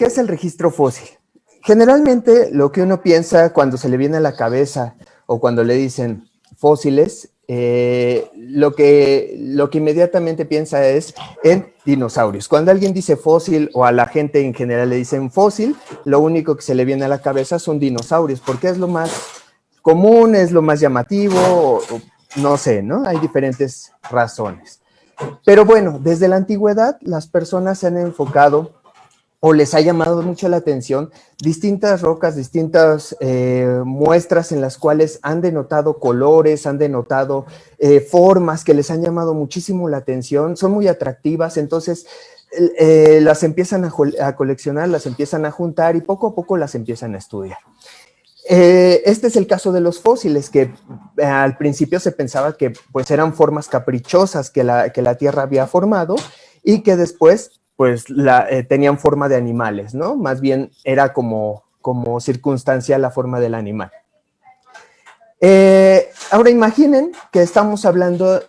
es el registro fósil? Generalmente lo que uno piensa cuando se le viene a la cabeza o cuando le dicen fósiles, lo que inmediatamente piensa es en dinosaurios. Cuando alguien dice fósil o a la gente en general le dicen fósil, lo único que se le viene a la cabeza son dinosaurios, porque es lo más común, es lo más llamativo, o no sé, ¿no? Hay diferentes razones. Pero bueno, desde la antigüedad las personas se han enfocado o les ha llamado mucho la atención distintas rocas, distintas muestras en las cuales han denotado colores, han denotado formas que les han llamado muchísimo la atención, son muy atractivas, entonces las empiezan a coleccionar, las empiezan a juntar y poco a poco las empiezan a estudiar. Este es el caso de los fósiles, que al principio se pensaba que pues eran formas caprichosas que la Tierra había formado y que después pues tenían forma de animales, ¿no? Más bien era como circunstancial la forma del animal. Ahora imaginen que estamos hablando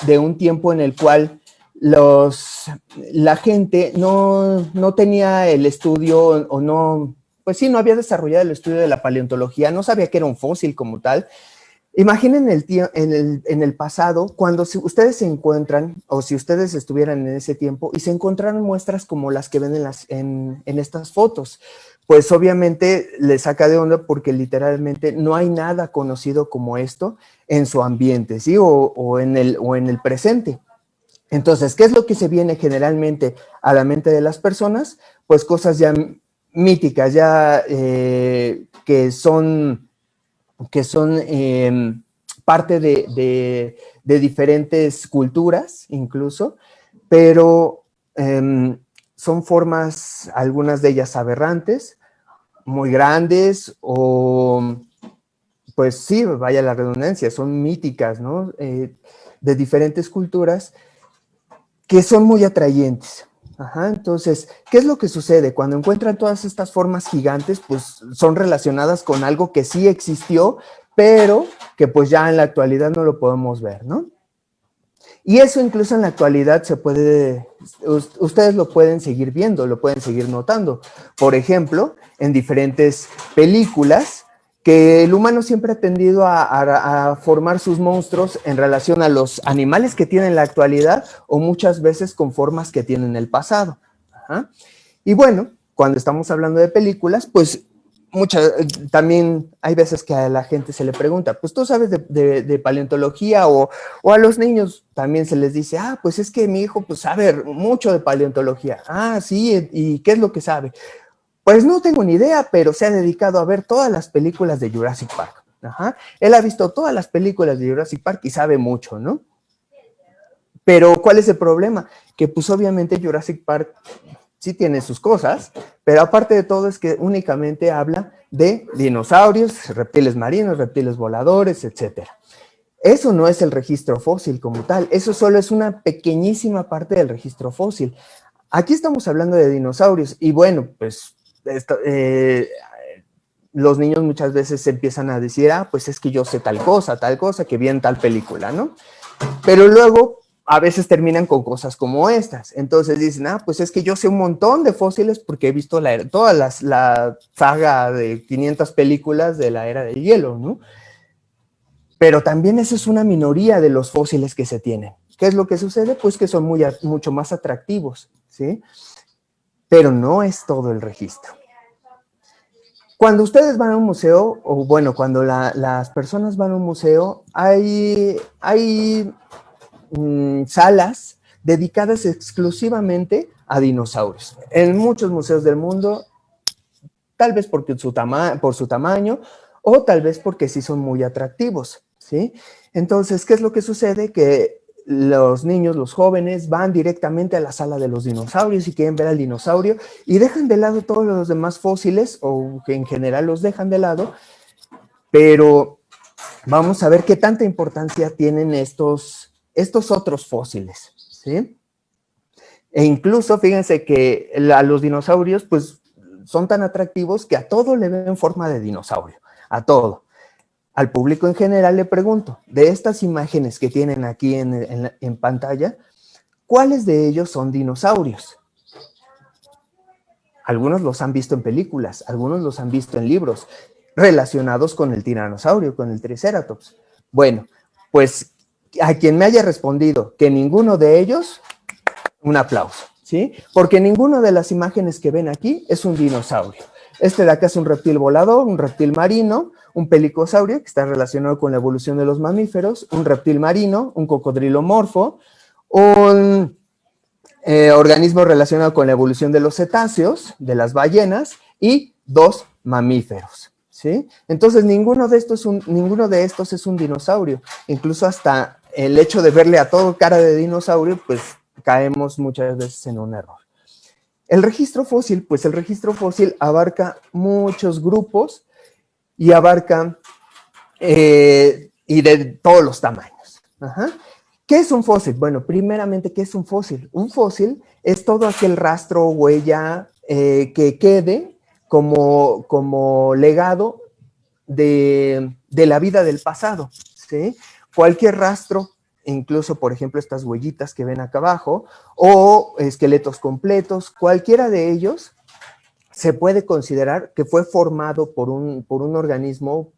de un tiempo en el cual la gente no tenía el estudio o no, pues sí, no había desarrollado el estudio de la paleontología, no sabía que era un fósil como tal. Imaginen en el pasado, cuando ustedes se encuentran, o si ustedes estuvieran en ese tiempo, y se encontraron muestras como las que ven en estas fotos, pues obviamente les saca de onda porque literalmente no hay nada conocido como esto en su ambiente, ¿sí? O en el presente. Entonces, ¿qué es lo que se viene generalmente a la mente de las personas? Pues cosas ya míticas, ya que son parte de diferentes culturas incluso, pero son formas, algunas de ellas aberrantes, muy grandes o, pues sí, vaya la redundancia, son míticas, ¿no? De diferentes culturas que son muy atrayentes. Ajá, entonces, ¿qué es lo que sucede? Cuando encuentran todas estas formas gigantes, pues son relacionadas con algo que sí existió, pero que pues ya en la actualidad no lo podemos ver, ¿no? Y eso incluso en la actualidad ustedes lo pueden seguir viendo, lo pueden seguir notando. Por ejemplo, en diferentes películas, que el humano siempre ha tendido a formar sus monstruos en relación a los animales que tiene en la actualidad o muchas veces con formas que tienen en el pasado. Ajá. Y bueno, cuando estamos hablando de películas, pues también hay veces que a la gente se le pregunta, pues tú sabes de paleontología o a los niños también se les dice, pues es que mi hijo pues sabe mucho de paleontología. Sí, ¿y qué es lo que sabe? Pues no tengo ni idea, pero se ha dedicado a ver todas las películas de Jurassic Park. Ajá. Él ha visto todas las películas de Jurassic Park y sabe mucho, ¿no? Pero ¿cuál es el problema? Que pues obviamente Jurassic Park sí tiene sus cosas, pero aparte de todo es que únicamente habla de dinosaurios, reptiles marinos, reptiles voladores, etc. Eso no es el registro fósil como tal, eso solo es una pequeñísima parte del registro fósil. Aquí estamos hablando de dinosaurios y bueno, pues los niños muchas veces empiezan a decir, pues es que yo sé tal cosa, que vi en tal película, ¿no? Pero luego a veces terminan con cosas como estas. Entonces dicen, pues es que yo sé un montón de fósiles porque he visto toda la saga de 500 películas de la era del hielo, ¿no? Pero también esa es una minoría de los fósiles que se tienen. ¿Qué es lo que sucede? Pues que son mucho más atractivos, ¿sí? Pero no es todo el registro. Cuando ustedes van a un museo, o bueno, cuando las personas van a un museo, hay salas dedicadas exclusivamente a dinosaurios. En muchos museos del mundo, tal vez por su tamaño, o tal vez porque sí son muy atractivos, ¿sí? Entonces, ¿qué es lo que sucede? Que los niños, los jóvenes, van directamente a la sala de los dinosaurios y quieren ver al dinosaurio y dejan de lado todos los demás fósiles, o que en general los dejan de lado, pero vamos a ver qué tanta importancia tienen estos otros fósiles, ¿sí? E incluso, fíjense que a los dinosaurios, pues, son tan atractivos que a todo le ven forma de dinosaurio, a todo. Al público en general le pregunto, de estas imágenes que tienen aquí en pantalla, ¿cuáles de ellos son dinosaurios? Algunos los han visto en películas, algunos los han visto en libros relacionados con el tiranosaurio, con el Triceratops. Bueno, pues a quien me haya respondido que ninguno de ellos, un aplauso, ¿sí? Porque ninguna de las imágenes que ven aquí es un dinosaurio. Este de acá es un reptil volador, un reptil marino, un pelicosaurio, que está relacionado con la evolución de los mamíferos, un reptil marino, un cocodrilo morfo, un organismo relacionado con la evolución de los cetáceos, de las ballenas, y 2 mamíferos, ¿sí? Entonces, ninguno de estos es un dinosaurio. Incluso hasta el hecho de verle a todo cara de dinosaurio, pues caemos muchas veces en un error. El registro fósil, pues el registro fósil abarca muchos grupos y abarca y de todos los tamaños. Ajá. ¿Qué es un fósil? Bueno, primeramente, ¿qué es un fósil? Un fósil es todo aquel rastro o huella que quede como legado de la vida del pasado, ¿sí? Cualquier rastro, incluso, por ejemplo, estas huellitas que ven acá abajo, o esqueletos completos, cualquiera de ellos se puede considerar que fue formado por un organismo,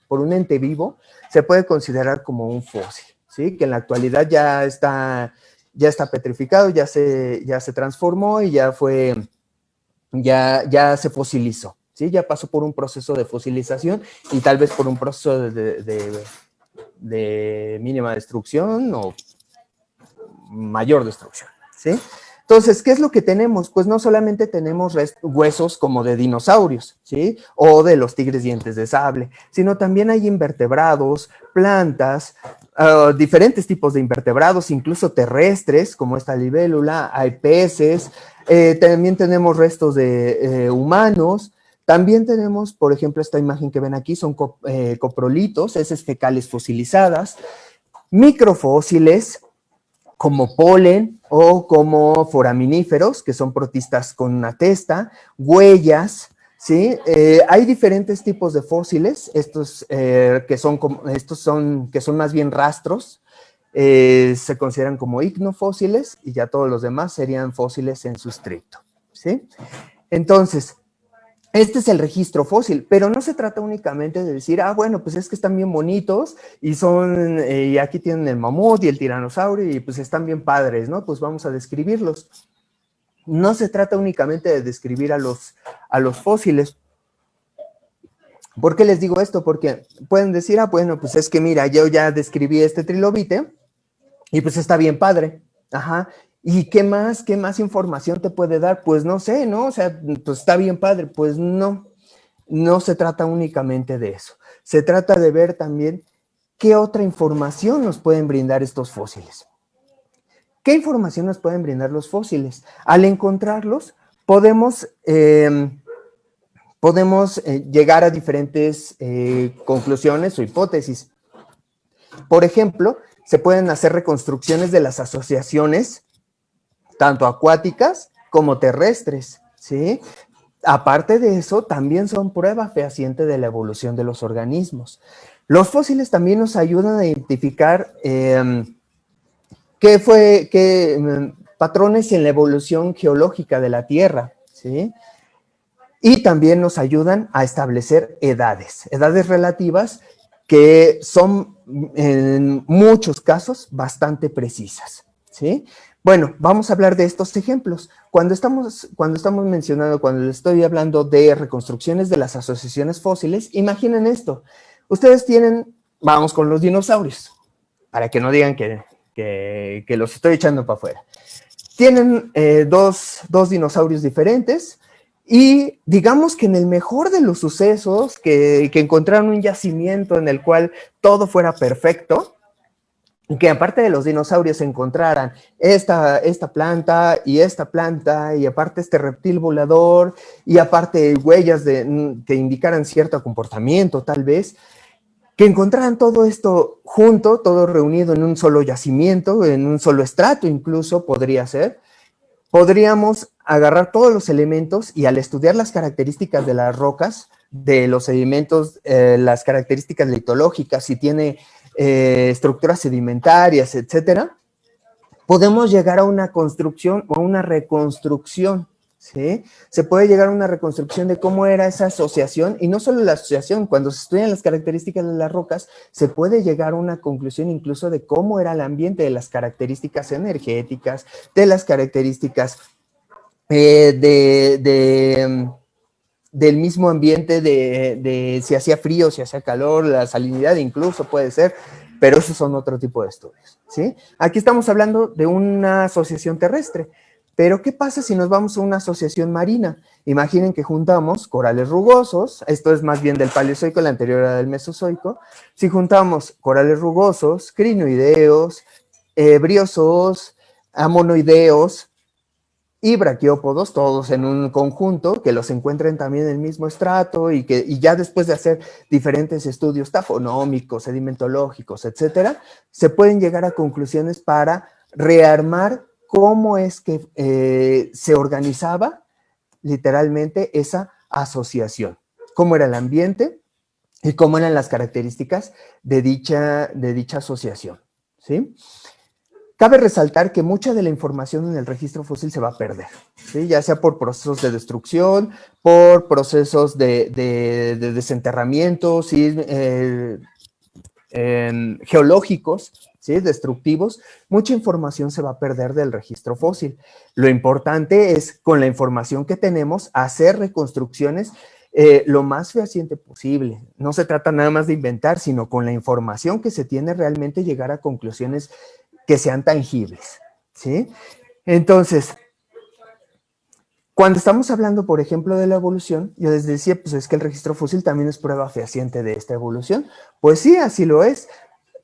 por un ente vivo, se puede considerar como un fósil, ¿sí? Que en la actualidad ya está petrificado, ya se transformó y ya se fosilizó, ¿sí? Ya pasó por un proceso de fosilización y tal vez por un proceso de mínima destrucción o mayor destrucción, ¿sí? Entonces, ¿qué es lo que tenemos? Pues no solamente tenemos huesos como de dinosaurios, ¿sí? O de los tigres dientes de sable, sino también hay invertebrados, plantas, diferentes tipos de invertebrados, incluso terrestres, como esta libélula, hay peces, también tenemos restos de humanos, también tenemos, por ejemplo, esta imagen que ven aquí, son coprolitos, heces fecales fosilizadas, microfósiles, como polen o como foraminíferos, que son protistas con una testa, huellas, ¿sí? Hay diferentes tipos de fósiles, estos que son más bien rastros, se consideran como icnofósiles y ya todos los demás serían fósiles en su estricto, ¿sí? Entonces, este es el registro fósil, pero no se trata únicamente de decir, bueno, pues es que están bien bonitos y y aquí tienen el mamut y el tiranosaurio y pues están bien padres, ¿no? Pues vamos a describirlos. No se trata únicamente de describir a los fósiles. ¿Por qué les digo esto? Porque pueden decir, bueno, pues es que mira, yo ya describí este trilobite y pues está bien padre. Ajá. ¿Y qué más información te puede dar? Pues no sé, ¿no? O sea, pues está bien padre. Pues no se trata únicamente de eso. Se trata de ver también qué otra información nos pueden brindar estos fósiles. ¿Qué información nos pueden brindar los fósiles? Al encontrarlos, podemos llegar a diferentes conclusiones o hipótesis. Por ejemplo, se pueden hacer reconstrucciones de las asociaciones tanto acuáticas como terrestres, ¿sí? Aparte de eso, también son prueba fehaciente de la evolución de los organismos. Los fósiles también nos ayudan a identificar patrones en la evolución geológica de la Tierra, ¿sí? Y también nos ayudan a establecer edades relativas que son en muchos casos bastante precisas, ¿sí? Bueno, vamos a hablar de estos ejemplos. Cuando estoy hablando de reconstrucciones de las asociaciones fósiles, imaginen esto. Ustedes vamos con los dinosaurios, para que no digan que los estoy echando para afuera. Tienen dos dinosaurios diferentes y digamos que en el mejor de los sucesos, que encontraron un yacimiento en el cual todo fuera perfecto, que aparte de los dinosaurios encontraran esta planta y aparte este reptil volador y aparte huellas que indicaran cierto comportamiento tal vez, que encontraran todo esto junto, todo reunido en un solo yacimiento, en un solo estrato incluso podría ser, podríamos agarrar todos los elementos y al estudiar las características de las rocas, de los sedimentos, las características litológicas, si tiene estructuras sedimentarias, etcétera, podemos llegar a una construcción o a una reconstrucción, ¿sí? Se puede llegar a una reconstrucción de cómo era esa asociación, y no solo la asociación, cuando se estudian las características de las rocas, se puede llegar a una conclusión incluso de cómo era el ambiente, de las características energéticas, de las características del mismo ambiente, de si hacía frío, si hacía calor, la salinidad incluso puede ser, pero esos son otro tipo de estudios, ¿sí? Aquí estamos hablando de una asociación terrestre, pero ¿qué pasa si nos vamos a una asociación marina? Imaginen que juntamos corales rugosos, esto es más bien del Paleozoico, la anterior era del Mesozoico, si juntamos corales rugosos, crinoideos, briozoos, amonoideos, y braquiópodos, todos en un conjunto, que los encuentren también en el mismo estrato y ya después de hacer diferentes estudios tafonómicos, sedimentológicos, etcétera, se pueden llegar a conclusiones para rearmar cómo es que se organizaba literalmente esa asociación, cómo era el ambiente y cómo eran las características de dicha asociación, ¿sí? Cabe resaltar que mucha de la información en el registro fósil se va a perder, ¿sí? Ya sea por procesos de destrucción, por procesos de desenterramiento, ¿sí? Geológicos, ¿sí? Destructivos. Mucha información se va a perder del registro fósil. Lo importante es, con la información que tenemos, hacer reconstrucciones lo más fehaciente posible. No se trata nada más de inventar, sino con la información que se tiene realmente llegar a conclusiones que sean tangibles, ¿sí? Entonces, cuando estamos hablando, por ejemplo, de la evolución, yo les decía, pues es que el registro fósil también es prueba fehaciente de esta evolución. Pues sí, así lo es.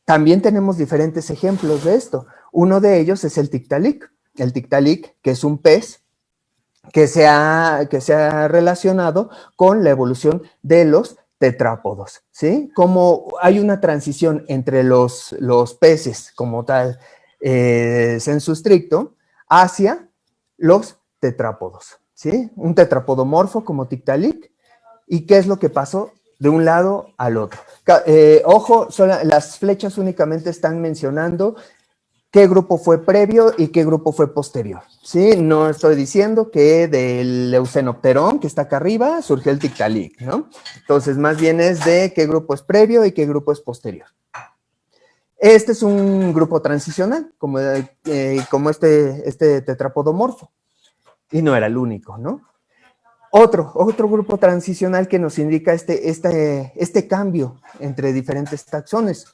También tenemos diferentes ejemplos de esto. Uno de ellos es el Tiktaalik. El Tiktaalik, que es un pez que se ha relacionado con la evolución de los tetrápodos, ¿sí? Como hay una transición entre los peces como tal, sensu stricto, hacia los tetrápodos, ¿sí? Un tetrapodomorfo como Tiktaalik. ¿Y qué es lo que pasó de un lado al otro? Ojo, las flechas únicamente están mencionando qué grupo fue previo y qué grupo fue posterior, ¿sí? No estoy diciendo que del Eocenopterón, que está acá arriba, surgió el Tiktaalik, ¿no? Entonces, más bien es de qué grupo es previo y qué grupo es posterior. Este es un grupo transicional, como este tetrapodomorfo, y no era el único, ¿no? Otro grupo transicional que nos indica este cambio entre diferentes taxones,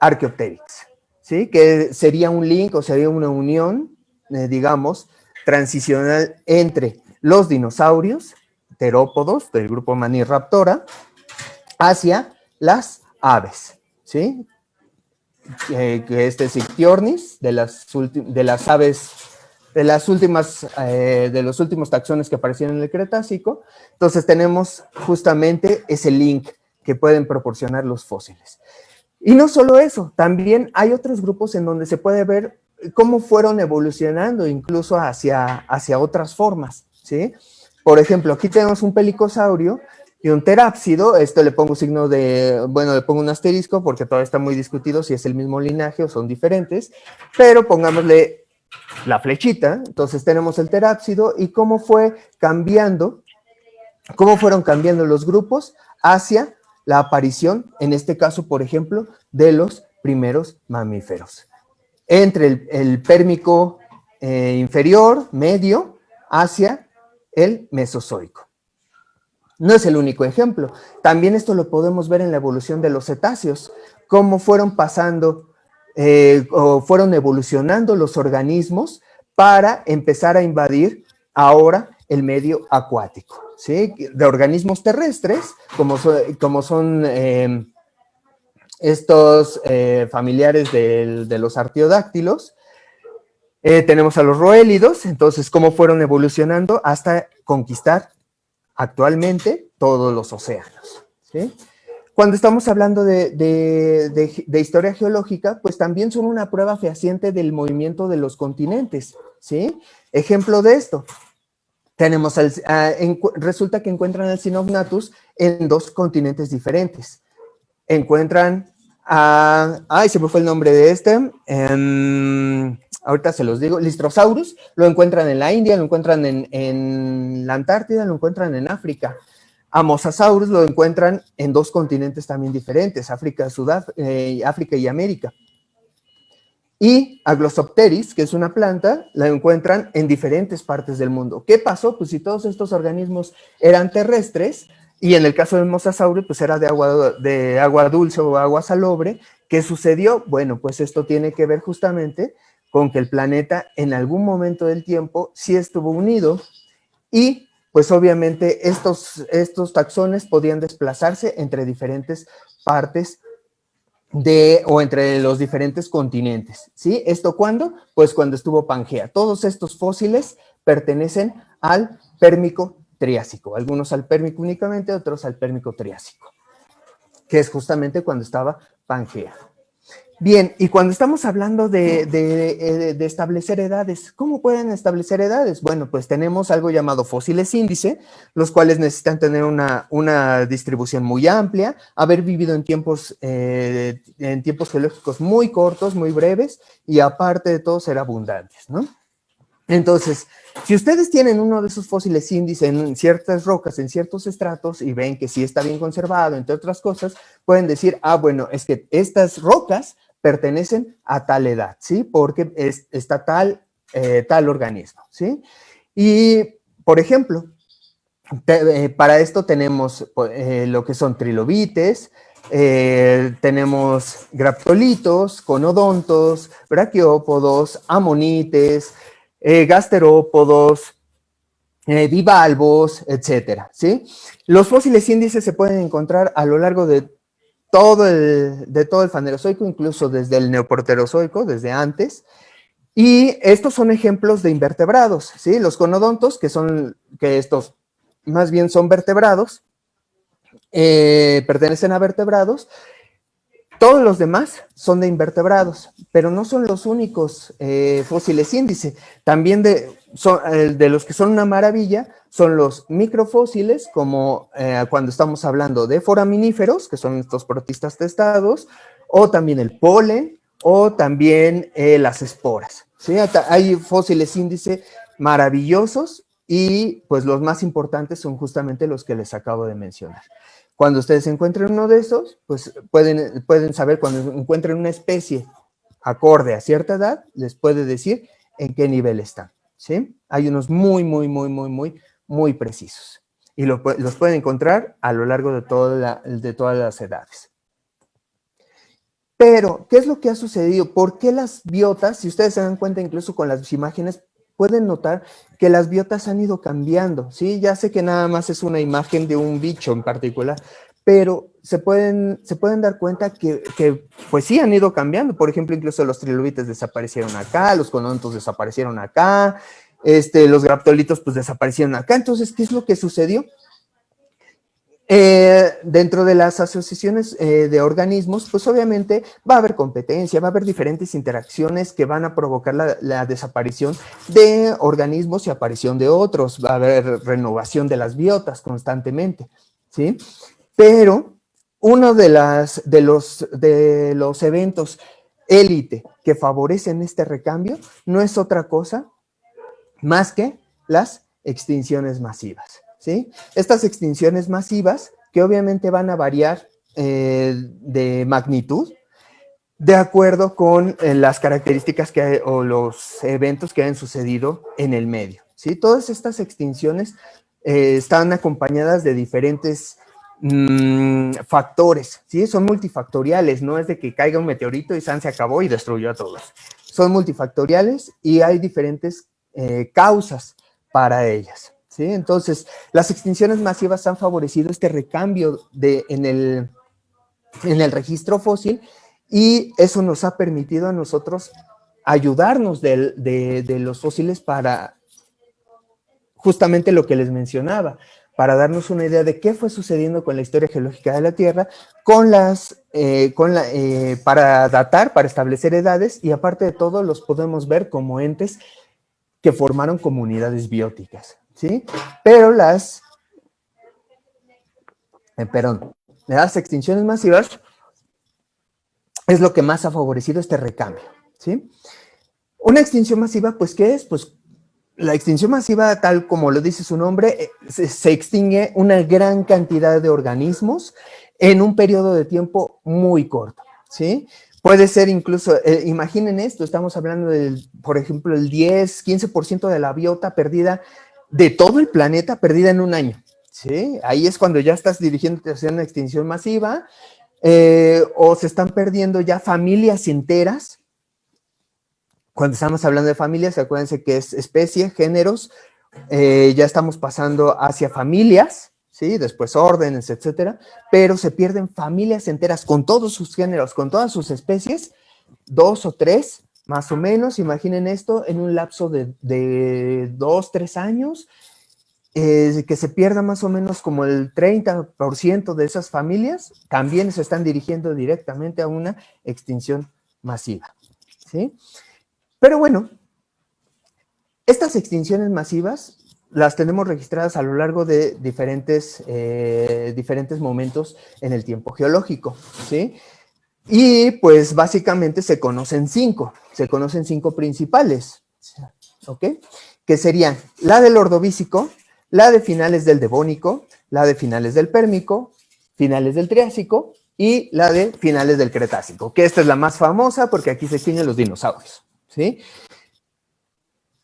Archaeopteryx, ¿sí? Que sería un link o sería una unión, digamos, transicional entre los dinosaurios, terópodos, del grupo Maniraptora, hacia las aves, ¿sí? Que este es Ictiornis, de las aves, de los últimos taxones que aparecieron en el Cretácico. Entonces tenemos justamente ese link que pueden proporcionar los fósiles. Y no solo eso, también hay otros grupos en donde se puede ver cómo fueron evolucionando incluso hacia otras formas, ¿sí? Por ejemplo, aquí tenemos un pelicosaurio y un terápsido. Esto le pongo signo de, bueno, le pongo un asterisco porque todavía está muy discutido si es el mismo linaje o son diferentes, pero pongámosle la flechita. Entonces tenemos el terápsido y cómo fueron cambiando los grupos hacia la aparición, en este caso, por ejemplo, de los primeros mamíferos. Entre el pérmico inferior, medio, hacia el Mesozoico. No es el único ejemplo. También esto lo podemos ver en la evolución de los cetáceos, cómo fueron pasando o fueron evolucionando los organismos para empezar a invadir ahora el medio acuático, ¿sí? De organismos terrestres, como son estos familiares de los artiodáctilos. Tenemos a los roélidos, entonces cómo fueron evolucionando hasta conquistar actualmente todos los océanos, ¿sí? Cuando estamos hablando de historia geológica, pues también son una prueba fehaciente del movimiento de los continentes, ¿sí? Ejemplo de esto, tenemos resulta que encuentran al Sinognathus en dos continentes diferentes. Encuentran se me fue el nombre de ahorita se los digo, Lystrosaurus lo encuentran en la India, lo encuentran en la Antártida, lo encuentran en África. A Mosasaurus lo encuentran en 2 continentes también diferentes, África y América. Y a Glossopteris, que es una planta, la encuentran en diferentes partes del mundo. ¿Qué pasó? Pues si todos estos organismos eran terrestres, y en el caso del Mosasaurus, pues era de agua dulce o agua salobre, ¿qué sucedió? Bueno, pues esto tiene que ver justamente con que el planeta en algún momento del tiempo sí estuvo unido y pues obviamente estos taxones podían desplazarse entre diferentes partes o entre los diferentes continentes, ¿sí? ¿Esto cuándo? Pues cuando estuvo Pangea. Todos estos fósiles pertenecen al Pérmico Triásico, algunos al Pérmico únicamente, otros al Pérmico Triásico, que es justamente cuando estaba Pangea. Bien, y cuando estamos hablando de establecer edades, ¿cómo pueden establecer edades? Bueno, pues tenemos algo llamado fósiles índice, los cuales necesitan tener una distribución muy amplia, haber vivido en tiempos geológicos muy cortos, muy breves, y aparte de todo ser abundantes, ¿no? Entonces, si ustedes tienen uno de esos fósiles índice en ciertas rocas, en ciertos estratos, y ven que sí está bien conservado, entre otras cosas, pueden decir, bueno, es que estas rocas pertenecen a tal edad, ¿sí? Porque está tal organismo, ¿sí? Y, por ejemplo, para esto tenemos lo que son trilobites, tenemos graptolitos, conodontos, braquiópodos, amonites, gasterópodos, bivalvos, etcétera, ¿sí? Los fósiles índices se pueden encontrar a lo largo de todo el Fanerozoico, incluso desde el Neoproterozoico, desde antes, y estos son ejemplos de invertebrados, ¿sí? Los conodontos, que estos más bien son vertebrados, pertenecen a vertebrados. Todos los demás son de invertebrados, pero no son los únicos fósiles índice. También de los que son una maravilla son los microfósiles, como cuando estamos hablando de foraminíferos, que son estos protistas testados, o también el polen, o también las esporas, ¿sí? Hay fósiles índice maravillosos y pues los más importantes son justamente los que les acabo de mencionar. Cuando ustedes encuentren uno de esos, pues pueden saber, cuando encuentren una especie acorde a cierta edad, les puede decir en qué nivel están, ¿sí? Hay unos muy precisos. Y los pueden encontrar a lo largo de todas las edades. Pero, ¿qué es lo que ha sucedido? ¿Por qué las biotas, si ustedes se dan cuenta incluso con las imágenes, pueden notar que las biotas han ido cambiando, ¿sí? Ya sé que nada más es una imagen de un bicho en particular, pero se pueden dar cuenta que pues sí han ido cambiando. Por ejemplo, incluso los trilobites desaparecieron acá, los conodontos desaparecieron acá, los graptolitos pues desaparecieron acá. Entonces, ¿qué es lo que sucedió? Dentro de las asociaciones de organismos, pues obviamente va a haber competencia, va a haber diferentes interacciones que van a provocar la desaparición de organismos y aparición de otros, va a haber renovación de las biotas constantemente, ¿sí? Pero uno de los eventos élite que favorecen este recambio no es otra cosa más que las extinciones masivas, ¿sí? Estas extinciones masivas, que obviamente van a variar de magnitud, de acuerdo con las características o los eventos que hayan sucedido en el medio, ¿sí? Todas estas extinciones están acompañadas de diferentes factores, ¿sí? Son multifactoriales, no es de que caiga un meteorito y se acabó y destruyó a todos. Son multifactoriales y hay diferentes causas para ellas, ¿sí? Entonces, las extinciones masivas han favorecido este recambio en el registro fósil y eso nos ha permitido a nosotros ayudarnos de los fósiles para justamente lo que les mencionaba, para darnos una idea de qué fue sucediendo con la historia geológica de la Tierra, para datar, para establecer edades, y aparte de todo los podemos ver como entes que formaron comunidades bióticas, ¿sí? Pero las extinciones masivas es lo que más ha favorecido este recambio, ¿sí? Una extinción masiva, pues, ¿qué es? Pues la extinción masiva, tal como lo dice su nombre, se extingue una gran cantidad de organismos en un periodo de tiempo muy corto, ¿sí? Puede ser incluso, imaginen esto, estamos hablando del, por ejemplo, el 10, 15% de la biota perdida de todo el planeta, perdida en un año, ¿sí? Ahí es cuando ya estás dirigiéndote hacia una extinción masiva, o se están perdiendo ya familias enteras. Cuando estamos hablando de familias, acuérdense que es especie, géneros, ya estamos pasando hacia familias, ¿sí? Después órdenes, etcétera, pero se pierden familias enteras con todos sus géneros, con todas sus especies, 2 o 3, más o menos, imaginen esto, en un lapso de 2, 3 años, que se pierda más o menos como el 30% de esas familias, también se están dirigiendo directamente a una extinción masiva, ¿sí? Pero bueno, estas extinciones masivas las tenemos registradas a lo largo de diferentes momentos en el tiempo geológico, ¿sí? Y pues básicamente se conocen cinco principales, ¿ok? Que serían la del Ordovícico, la de finales del Devónico, la de finales del Pérmico, finales del Triásico y la de finales del Cretácico, que esta es la más famosa porque aquí se extinguen los dinosaurios, ¿sí?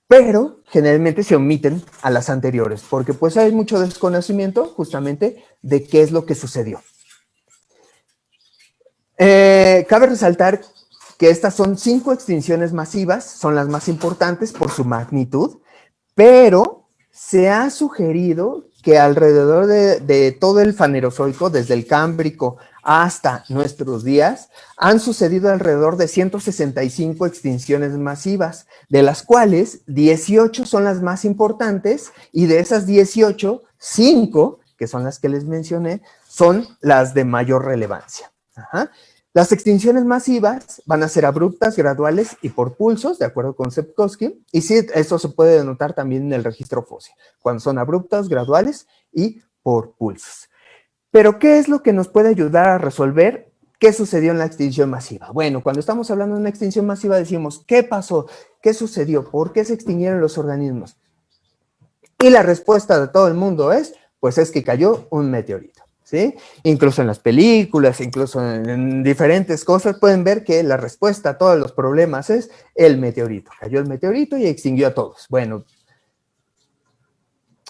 Pero generalmente se omiten a las anteriores, porque pues hay mucho desconocimiento justamente de qué es lo que sucedió. Cabe resaltar que estas son 5 extinciones masivas, son las más importantes por su magnitud, pero se ha sugerido que alrededor de todo el Fanerozoico, desde el Cámbrico hasta nuestros días, han sucedido alrededor de 165 extinciones masivas, de las cuales 18 son las más importantes, y de esas 18, 5, que son las que les mencioné, son las de mayor relevancia. Ajá. Las extinciones masivas van a ser abruptas, graduales y por pulsos, de acuerdo con Sepkoski, y sí, eso se puede denotar también en el registro fósil, cuando son abruptas, graduales y por pulsos. Pero, ¿qué es lo que nos puede ayudar a resolver qué sucedió en la extinción masiva? Bueno, cuando estamos hablando de una extinción masiva decimos, ¿qué pasó? ¿Qué sucedió? ¿Por qué se extinguieron los organismos? Y la respuesta de todo el mundo es, pues es que cayó un meteorito, ¿sí? Incluso en las películas, incluso en diferentes cosas, pueden ver que la respuesta a todos los problemas es el meteorito. Cayó el meteorito y extinguió a todos. Bueno,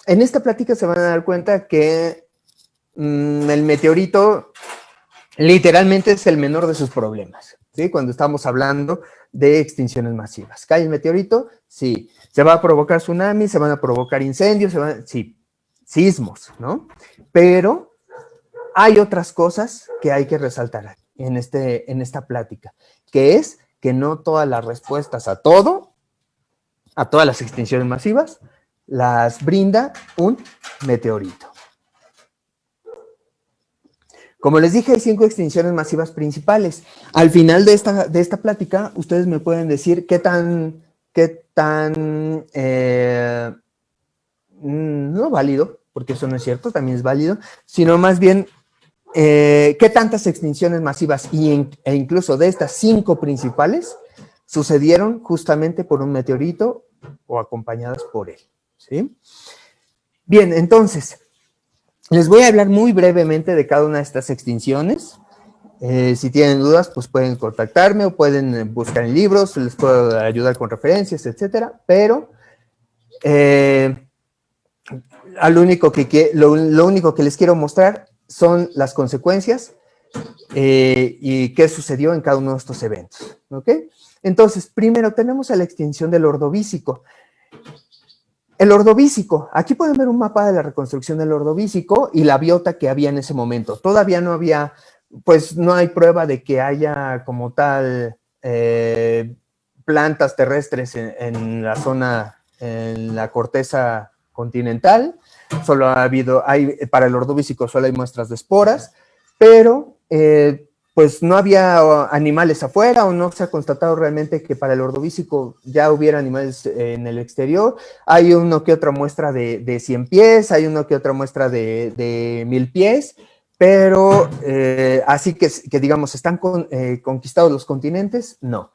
en esta plática se van a dar cuenta que el meteorito literalmente es el menor de sus problemas, ¿sí? Cuando estamos hablando de extinciones masivas. ¿Cae el meteorito? Sí. ¿Se va a provocar tsunamis? ¿Se van a provocar incendios? Sí. Sismos, ¿no? Pero hay otras cosas que hay que resaltar en esta plática, que es que no todas las respuestas a todas las extinciones masivas, las brinda un meteorito. Como les dije, hay 5 extinciones masivas principales. Al final de esta plática, ustedes me pueden decir qué tan no válido, porque eso no es cierto, también es válido, sino más bien qué tantas extinciones masivas e incluso de estas 5 principales sucedieron justamente por un meteorito o acompañadas por él, ¿sí? Bien, entonces, les voy a hablar muy brevemente de cada una de estas extinciones. Si tienen dudas, pues pueden contactarme o pueden buscar en libros, les puedo ayudar con referencias, etcétera, pero lo único que les quiero mostrar son las consecuencias y qué sucedió en cada uno de estos eventos, ¿ok? Entonces, primero tenemos a la extinción del Ordovícico. El Ordovícico, aquí pueden ver un mapa de la reconstrucción del Ordovícico y la biota que había en ese momento. Todavía no había, pues no hay prueba de que haya como tal plantas terrestres en la zona, en la corteza continental. Solo para el Ordovícico solo hay muestras de esporas, pero pues no había animales afuera o no se ha constatado realmente que para el Ordovícico ya hubiera animales en el exterior. Hay uno que otra muestra de 100 pies, hay uno que otra muestra de 1000 pies, pero así que digamos, ¿están conquistados los continentes? No.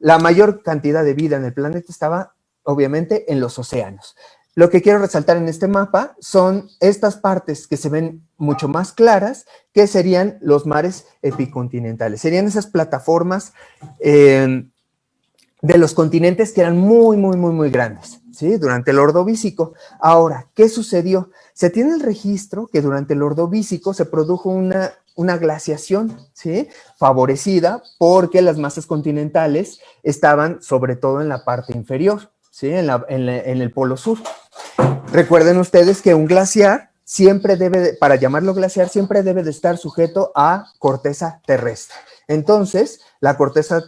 la mayor cantidad de vida en el planeta estaba, obviamente, en los océanos. Lo que quiero resaltar en este mapa son estas partes que se ven mucho más claras, que serían los mares epicontinentales. Serían esas plataformas de los continentes que eran muy grandes, ¿sí? Durante el Ordovícico. Ahora, ¿qué sucedió? Se tiene el registro que durante el Ordovícico se produjo una glaciación, ¿sí? Favorecida porque las masas continentales estaban sobre todo en la parte inferior, ¿sí? En el polo sur. Recuerden ustedes que un glaciar siempre debe, para llamarlo glaciar, siempre debe de estar sujeto a corteza terrestre. Entonces, la corteza,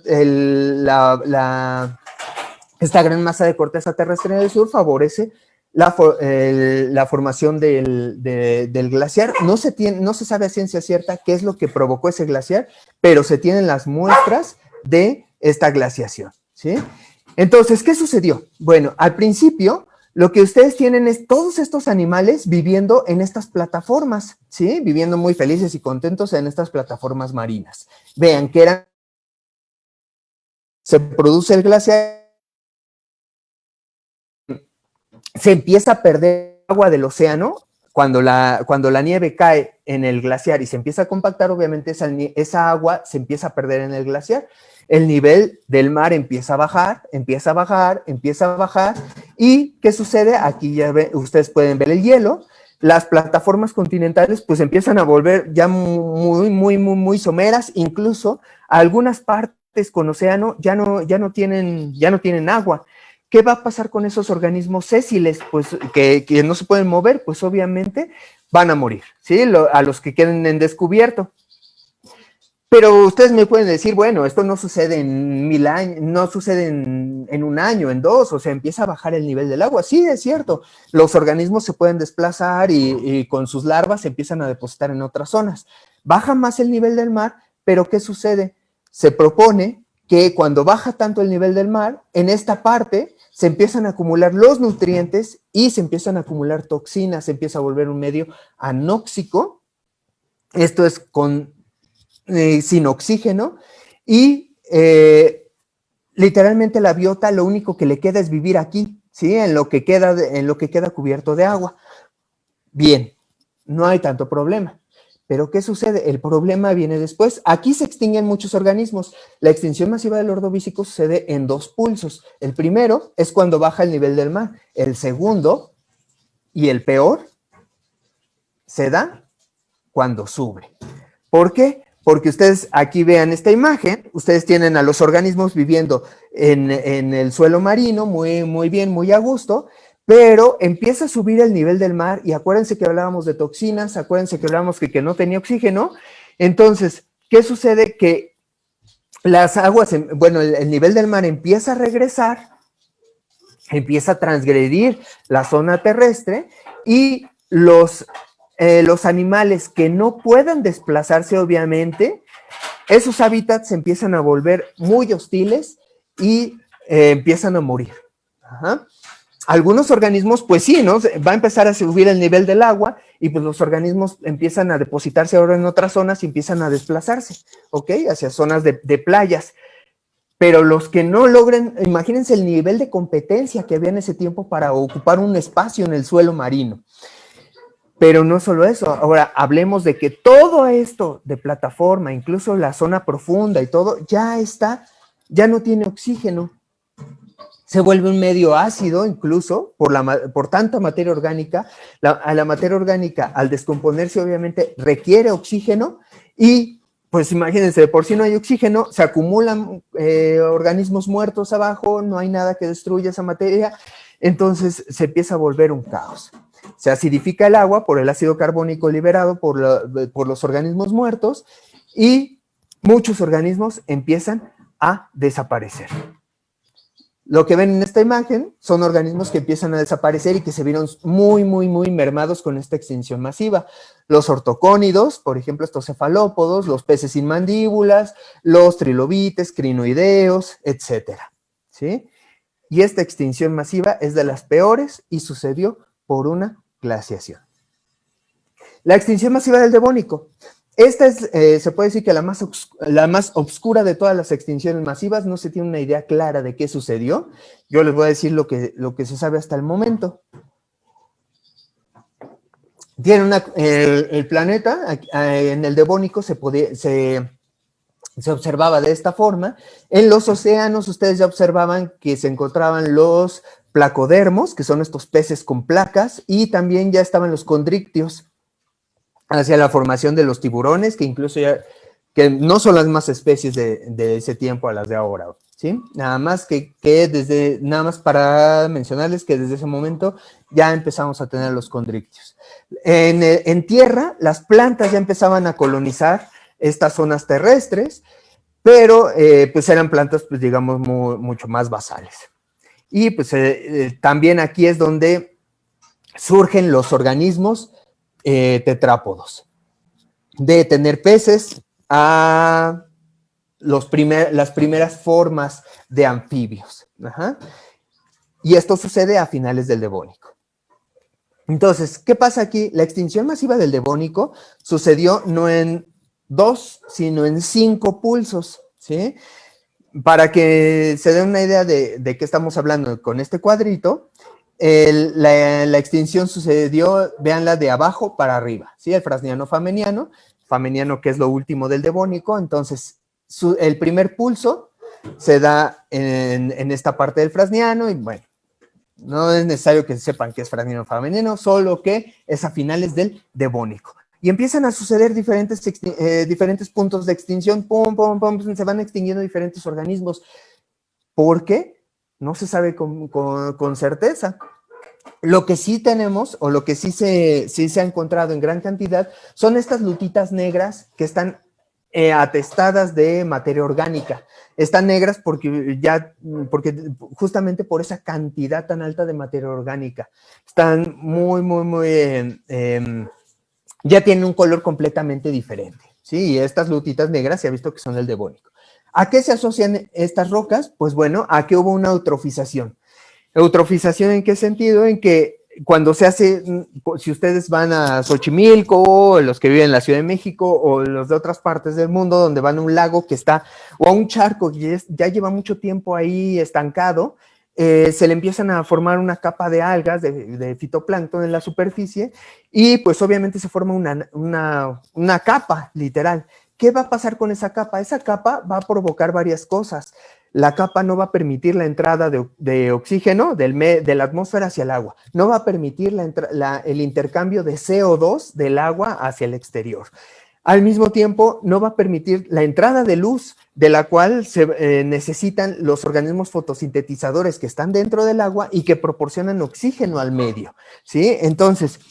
esta gran masa de corteza terrestre en el sur favorece la formación del glaciar. No se sabe a ciencia cierta qué es lo que provocó ese glaciar, pero se tienen las muestras de esta glaciación, ¿sí? Entonces, ¿qué sucedió? Bueno, al principio, lo que ustedes tienen es todos estos animales viviendo en estas plataformas, ¿sí? Viviendo muy felices y contentos en estas plataformas marinas. Vean que se produce el glaciar, se empieza a perder agua del océano. Cuando la nieve cae en el glaciar y se empieza a compactar, obviamente esa agua se empieza a perder en el glaciar. El nivel del mar empieza a bajar, ¿y qué sucede? Aquí ya ustedes pueden ver el hielo. Las plataformas continentales pues empiezan a volver ya muy someras, incluso algunas partes con océano ya no tienen agua. ¿Qué va a pasar con esos organismos sésiles? Pues que no se pueden mover, pues obviamente van a morir, ¿sí? A los que queden en descubierto. Pero ustedes me pueden decir, bueno, esto no sucede en 1000 años, no sucede en un año, en 2, o sea, empieza a bajar el nivel del agua. Sí, es cierto, los organismos se pueden desplazar y con sus larvas se empiezan a depositar en otras zonas. Baja más el nivel del mar, pero ¿qué sucede? Se propone que cuando baja tanto el nivel del mar, en esta parte se empiezan a acumular los nutrientes y se empiezan a acumular toxinas, se empieza a volver un medio anóxico. Esto es sin oxígeno y literalmente la biota lo único que le queda es vivir aquí, ¿sí? En lo que queda cubierto de agua. Bien, no hay tanto problema. Pero ¿qué sucede? El problema viene después. Aquí se extinguen muchos organismos. La extinción masiva del Ordovícico sucede en 2 pulsos. El primero es cuando baja el nivel del mar. El segundo, y el peor, se da cuando sube. ¿Por qué? Porque ustedes aquí vean esta imagen, ustedes tienen a los organismos viviendo en el suelo marino, muy bien, muy a gusto, pero empieza a subir el nivel del mar y acuérdense que hablábamos de toxinas, acuérdense que hablábamos que no tenía oxígeno. Entonces, ¿qué sucede? Que las aguas, bueno, el nivel del mar empieza a regresar, empieza a transgredir la zona terrestre y los animales que no puedan desplazarse, obviamente, esos hábitats se empiezan a volver muy hostiles y empiezan a morir. Ajá. Algunos organismos, pues sí, ¿no? Va a empezar a subir el nivel del agua y pues los organismos empiezan a depositarse ahora en otras zonas y empiezan a desplazarse, ¿ok? Hacia zonas de playas. Pero los que no logren, imagínense el nivel de competencia que había en ese tiempo para ocupar un espacio en el suelo marino. Pero no solo eso, ahora hablemos de que todo esto de plataforma, incluso la zona profunda y todo, ya no tiene oxígeno. Se vuelve un medio ácido incluso por tanta materia orgánica. La materia orgánica al descomponerse obviamente requiere oxígeno y pues imagínense, de por sí no hay oxígeno, se acumulan organismos muertos abajo, no hay nada que destruya esa materia, entonces se empieza a volver un caos. Se acidifica el agua por el ácido carbónico liberado por los organismos muertos y muchos organismos empiezan a desaparecer. Lo que ven en esta imagen son organismos que empiezan a desaparecer y que se vieron muy mermados con esta extinción masiva. Los ortocónidos, por ejemplo, estos cefalópodos, los peces sin mandíbulas, los trilobites, crinoideos, etcétera, ¿sí? Y esta extinción masiva es de las peores y sucedió por una glaciación. La extinción masiva del Devónico. Esta es, se puede decir que la más obscura de todas las extinciones masivas. No se tiene una idea clara de qué sucedió. Yo les voy a decir lo que se sabe hasta el momento. Tiene el planeta en el Devónico se observaba de esta forma. En los océanos ustedes ya observaban que se encontraban los placodermos, que son estos peces con placas, y también ya estaban los condrictios hacia la formación de los tiburones, que incluso ya, que no son las más especies de ese tiempo a las de ahora, ¿sí? Nada más nada más para mencionarles que desde ese momento ya empezamos a tener los condrictios. En tierra, las plantas ya empezaban a colonizar estas zonas terrestres, pero pues eran plantas, pues digamos, mucho más basales. Y pues también aquí es donde surgen los organismos tetrápodos, de tener peces a las primeras formas de anfibios. Ajá. Y esto sucede a finales del Devónico. Entonces, ¿qué pasa aquí? La extinción masiva del Devónico sucedió no en 2, sino en 5 pulsos, ¿sí? Para que se den una idea de qué estamos hablando con este cuadrito, la extinción sucedió, véanla de abajo para arriba, ¿sí? El Frasniano-Fameniano, Fameniano que es lo último del Devónico. Entonces, el primer pulso se da en esta parte del Frasniano, y bueno, no es necesario que sepan qué es Frasniano-Fameniano, solo que es a finales del Devónico. Y empiezan a suceder diferentes puntos de extinción, se van extinguiendo diferentes organismos. ¿Por qué? No se sabe con certeza. Lo que sí tenemos, o lo que sí se ha encontrado en gran cantidad, son estas lutitas negras que están atestadas de materia orgánica. Están negras porque justamente por esa cantidad tan alta de materia orgánica. Están ya tienen un color completamente diferente, ¿sí? Y estas lutitas negras se ha visto que son del Devónico. ¿A qué se asocian estas rocas? Pues bueno, a que hubo una eutrofización. ¿Eutrofización en qué sentido? En que cuando se hace, si ustedes van a Xochimilco, los que viven en la Ciudad de México, o los de otras partes del mundo, donde van a un lago que está, o a un charco que ya lleva mucho tiempo ahí estancado, se le empiezan a formar una capa de algas, de fitoplancton en la superficie, y pues obviamente se forma una capa, literal. ¿Qué va a pasar con esa capa? Esa capa va a provocar varias cosas. La capa no va a permitir la entrada de oxígeno de la atmósfera hacia el agua. No va a permitir el intercambio de CO2 del agua hacia el exterior. Al mismo tiempo, no va a permitir la entrada de luz, de la cual se necesitan los organismos fotosintetizadores que están dentro del agua y que proporcionan oxígeno al medio, ¿sí? Entonces,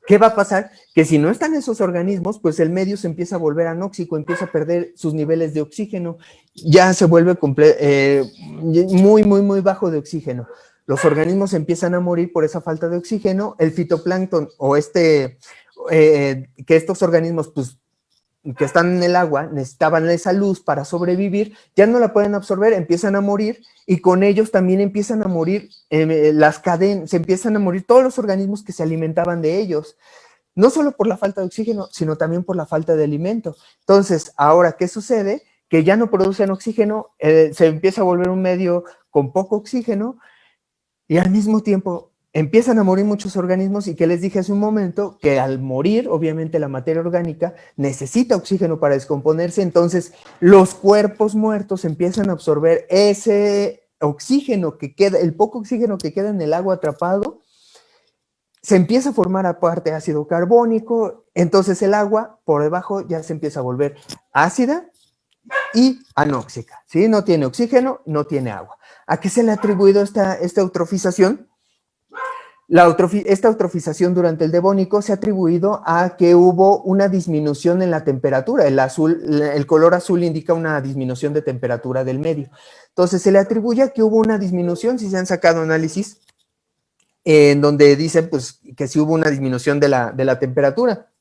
¿qué va a pasar? Que si no están esos organismos, pues el medio se empieza a volver anóxico, empieza a perder sus niveles de oxígeno, ya se vuelve muy bajo de oxígeno. Los organismos empiezan a morir por esa falta de oxígeno. El fitoplancton o que estos organismos, pues, que están en el agua, necesitaban esa luz para sobrevivir, ya no la pueden absorber, empiezan a morir, y con ellos también empiezan a morir las cadenas, se empiezan a morir todos los organismos que se alimentaban de ellos, no solo por la falta de oxígeno, sino también por la falta de alimento. Entonces, ahora, ¿qué sucede? Que ya no producen oxígeno, se empieza a volver un medio con poco oxígeno, y al mismo tiempo empiezan a morir muchos organismos, y que les dije hace un momento, que al morir, obviamente la materia orgánica necesita oxígeno para descomponerse. Entonces los cuerpos muertos empiezan a absorber ese oxígeno que queda, el poco oxígeno que queda en el agua atrapado, se empieza a formar aparte ácido carbónico, entonces el agua por debajo ya se empieza a volver ácida y anóxica, ¿sí? No tiene oxígeno, no tiene agua. ¿A qué se le ha atribuido esta eutrofización? Esta eutrofización durante el Devónico se ha atribuido a que hubo una disminución en la temperatura. El color azul indica una disminución de temperatura del medio. Entonces se le atribuye a que hubo una disminución, si se han sacado análisis, en donde dicen pues, que sí hubo una disminución de la temperatura.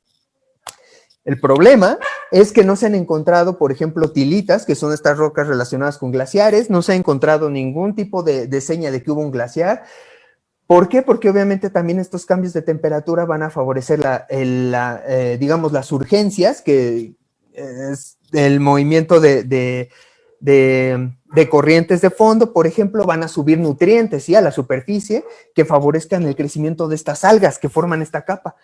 El problema es que no se han encontrado, por ejemplo, tilitas, que son estas rocas relacionadas con glaciares, no se ha encontrado ningún tipo de seña de que hubo un glaciar. ¿Por qué? Porque obviamente también estos cambios de temperatura van a favorecer digamos, las urgencias, que es el movimiento de corrientes de fondo, por ejemplo, van a subir nutrientes, ¿sí?, a la superficie que favorezcan el crecimiento de estas algas que forman esta capa.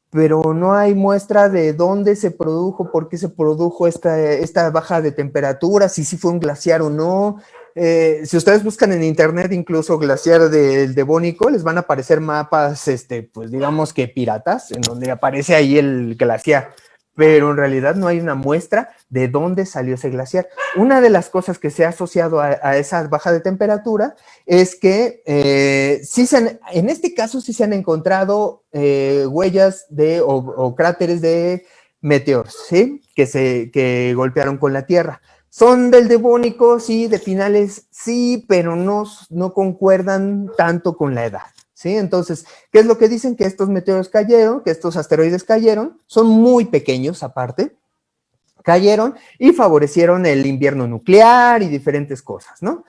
Pero no hay muestra de dónde se produjo, por qué se produjo esta baja de temperatura, si sí fue un glaciar o no. Si ustedes buscan en internet incluso glaciar del Devónico, les van a aparecer mapas, pues digamos que piratas, en donde aparece ahí el glaciar, pero en realidad no hay una muestra de dónde salió ese glaciar. Una de las cosas que se ha asociado a esa baja de temperatura es que en este caso sí se han encontrado huellas o cráteres de meteoros, ¿sí?, que golpearon con la Tierra. Son del Devónico, sí, de finales, sí, pero no concuerdan tanto con la edad, ¿sí? Entonces, ¿qué es lo que dicen? Que estos meteoros cayeron, que estos asteroides cayeron, son muy pequeños aparte, cayeron y favorecieron el invierno nuclear y diferentes cosas, ¿no?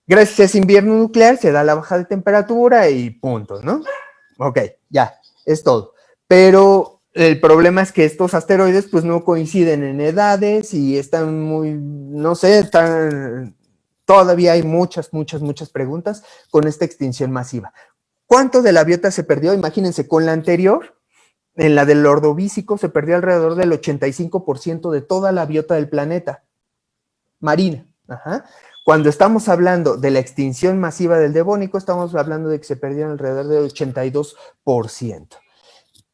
Gracias a ese invierno nuclear se da la baja de temperatura y punto, ¿no? Ok, ya, es todo. Pero el problema es que estos asteroides pues no coinciden en edades y están muy, no sé, todavía hay muchas preguntas con esta extinción masiva. ¿Cuánto de la biota se perdió? Imagínense, con la anterior, en la del Ordovícico, se perdió alrededor del 85% de toda la biota del planeta marina. Ajá. Cuando estamos hablando de la extinción masiva del Devónico, estamos hablando de que se perdieron alrededor del 82%.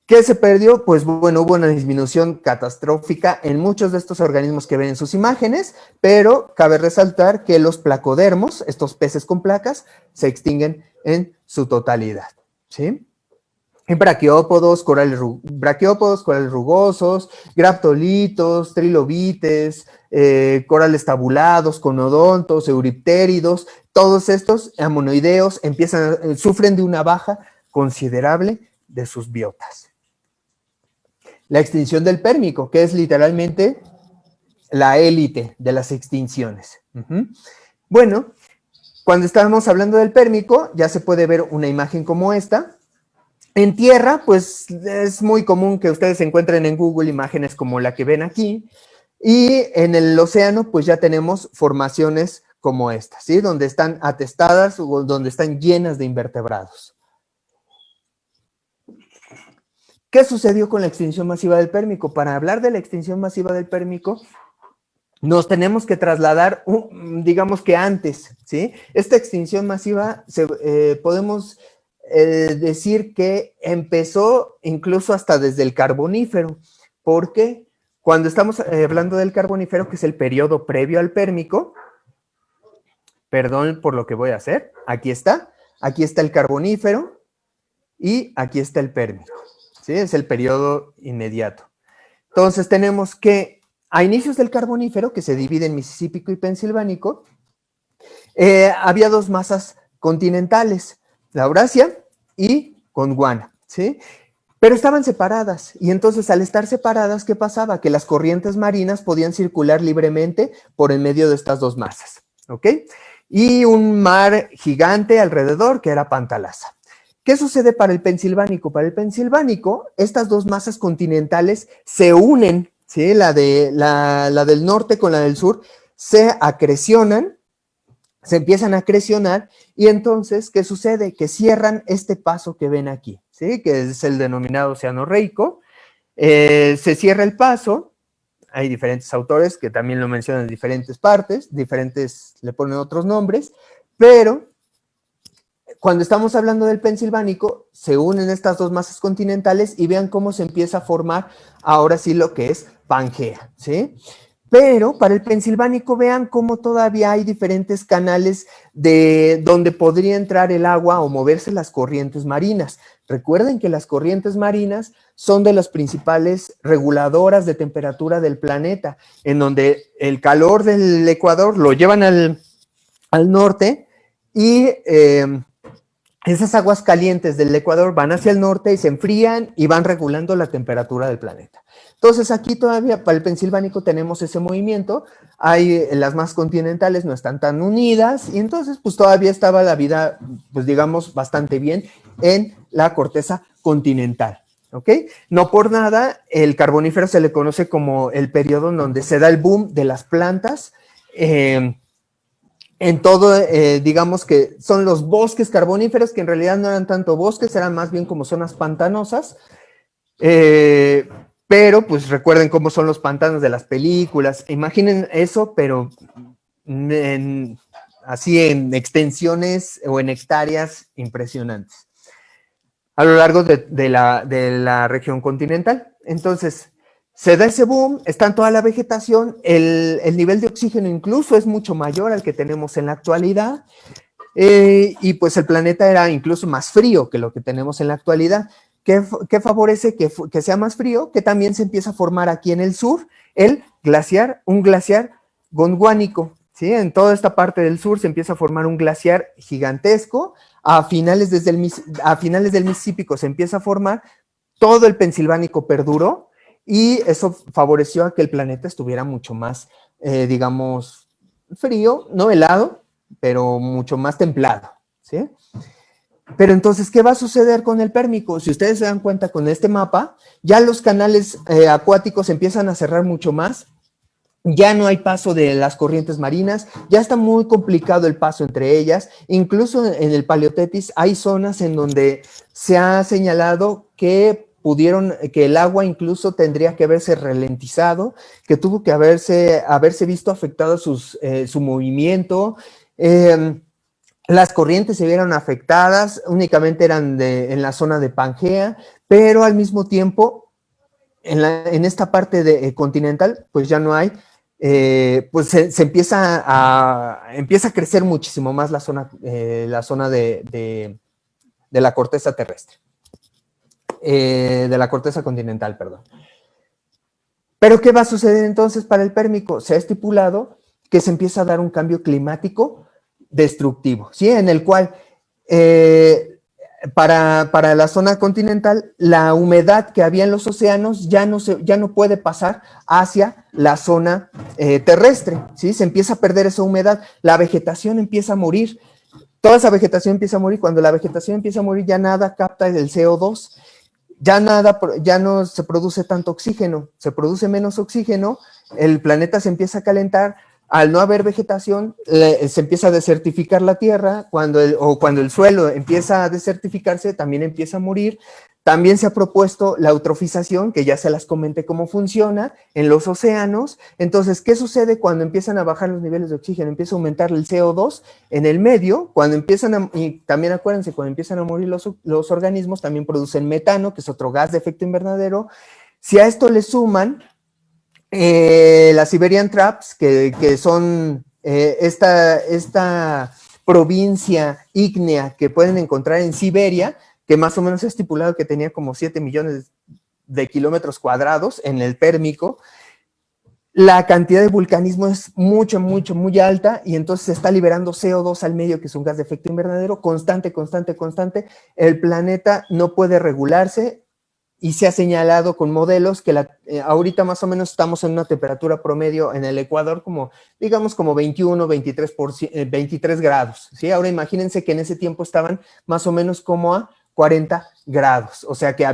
¿Qué se perdió? Pues bueno, hubo una disminución catastrófica en muchos de estos organismos que ven en sus imágenes, pero cabe resaltar que los placodermos, estos peces con placas, se extinguen en su totalidad, ¿sí? Braquiópodos, corales rugosos, graptolitos, trilobites, corales tabulados, conodontos, euriptéridos, todos estos amonoideos sufren de una baja considerable de sus biotas. La extinción del Pérmico, que es literalmente la élite de las extinciones. Bueno, cuando estábamos hablando del Pérmico, ya se puede ver una imagen como esta. En tierra, pues es muy común que ustedes encuentren en Google imágenes como la que ven aquí, y en el océano, pues ya tenemos formaciones como esta, ¿sí?, donde están atestadas o donde están llenas de invertebrados. ¿Qué sucedió con la extinción masiva del Pérmico? Para hablar de la extinción masiva del Pérmico, nos tenemos que trasladar, digamos que antes, ¿sí? Esta extinción masiva podemos decir que empezó incluso hasta desde el Carbonífero, porque cuando estamos hablando del Carbonífero, que es el periodo previo al Pérmico, perdón por lo que voy a hacer, aquí está el Carbonífero y aquí está el Pérmico, ¿sí? Es el periodo inmediato. Entonces tenemos que a inicios del Carbonífero, que se divide en Mississípico y Pensilvánico, había dos masas continentales, la Eurasia y Gondwana, ¿sí? Pero estaban separadas, y entonces al estar separadas, ¿qué pasaba? Que las corrientes marinas podían circular libremente por en medio de estas dos masas, ¿ok? Y un mar gigante alrededor, que era Pantalasa. ¿Qué sucede para el Pensilvánico? Para el Pensilvánico, estas dos masas continentales se unen, ¿sí? La del norte con la del sur se acrecionan, se empiezan a acrecionar, y entonces, ¿qué sucede? Que cierran este paso que ven aquí, ¿sí? Que es el denominado Océano Reico. Se cierra el paso, hay diferentes autores que también lo mencionan en diferentes partes, diferentes le ponen otros nombres, pero cuando estamos hablando del Pensilvánico, se unen estas dos masas continentales y vean cómo se empieza a formar ahora sí lo que es Pangea, ¿sí? Pero para el Pensilvánico vean cómo todavía hay diferentes canales de donde podría entrar el agua o moverse las corrientes marinas. Recuerden que las corrientes marinas son de las principales reguladoras de temperatura del planeta, en donde el calor del Ecuador lo llevan al norte y esas aguas calientes del Ecuador van hacia el norte y se enfrían y van regulando la temperatura del planeta. Entonces aquí todavía para el Pensilvánico tenemos ese movimiento, hay las más continentales no están tan unidas y entonces pues todavía estaba la vida, pues digamos, bastante bien en la corteza continental. ¿Ok? No por nada, el Carbonífero se le conoce como el periodo en donde se da el boom de las plantas, en todo, digamos que son los bosques carboníferos, que en realidad no eran tanto bosques, eran más bien como zonas pantanosas, pero pues recuerden cómo son los pantanos de las películas, imaginen eso, pero así en extensiones o en hectáreas impresionantes a lo largo de la región continental. Entonces, se da ese boom, está en toda la vegetación, el nivel de oxígeno incluso es mucho mayor al que tenemos en la actualidad, y pues el planeta era incluso más frío que lo que tenemos en la actualidad. ¿Qué favorece que sea más frío? Que también se empieza a formar aquí en el sur un glaciar gondwánico, ¿sí? En toda esta parte del sur se empieza a formar un glaciar gigantesco. A finales del Mississippi se empieza a formar, todo el Pensilvánico perduró y eso favoreció a que el planeta estuviera mucho más, digamos, frío, no helado, pero mucho más templado, ¿sí? Pero entonces, ¿qué va a suceder con el Pérmico? Si ustedes se dan cuenta con este mapa, ya los canales acuáticos empiezan a cerrar mucho más, ya no hay paso de las corrientes marinas, ya está muy complicado el paso entre ellas, incluso en el Paleotetis hay zonas en donde se ha señalado que el agua incluso tendría que haberse ralentizado, que tuvo que haberse visto afectado su movimiento, las corrientes se vieron afectadas, únicamente eran en la zona de Pangea, pero al mismo tiempo, en esta parte continental, pues ya no hay, pues se empieza a crecer muchísimo más la zona de la corteza terrestre, de la corteza continental, perdón. Pero ¿qué va a suceder entonces para el Pérmico? Se ha estipulado que se empieza a dar un cambio climático destructivo, ¿sí? En el cual para la zona continental, la humedad que había en los océanos ya no puede pasar hacia la zona terrestre, ¿sí? Se empieza a perder esa humedad, la vegetación empieza a morir, toda esa vegetación empieza a morir, cuando la vegetación empieza a morir ya nada capta el CO2, ya no se produce tanto oxígeno, se produce menos oxígeno, el planeta se empieza a calentar, al no haber vegetación, se empieza a desertificar la tierra, cuando el suelo empieza a desertificarse, también empieza a morir. También se ha propuesto la eutrofización, que ya se las comenté cómo funciona, en los océanos. Entonces, ¿qué sucede cuando empiezan a bajar los niveles de oxígeno? Empieza a aumentar el CO2 en el medio, y también acuérdense, cuando empiezan a morir los organismos, también producen metano, que es otro gas de efecto invernadero. Si a esto le suman las Siberian Traps, que son esta provincia ígnea que pueden encontrar en Siberia, que más o menos es estipulado que tenía como 7 millones de kilómetros cuadrados en el Pérmico, la cantidad de vulcanismo es muy alta y entonces se está liberando CO2 al medio, que es un gas de efecto invernadero, constante. El planeta no puede regularse, y se ha señalado con modelos que ahorita más o menos estamos en una temperatura promedio en el Ecuador como, digamos, como 21, 23 grados, ¿sí? Ahora imagínense que en ese tiempo estaban más o menos como a 40 grados, o sea que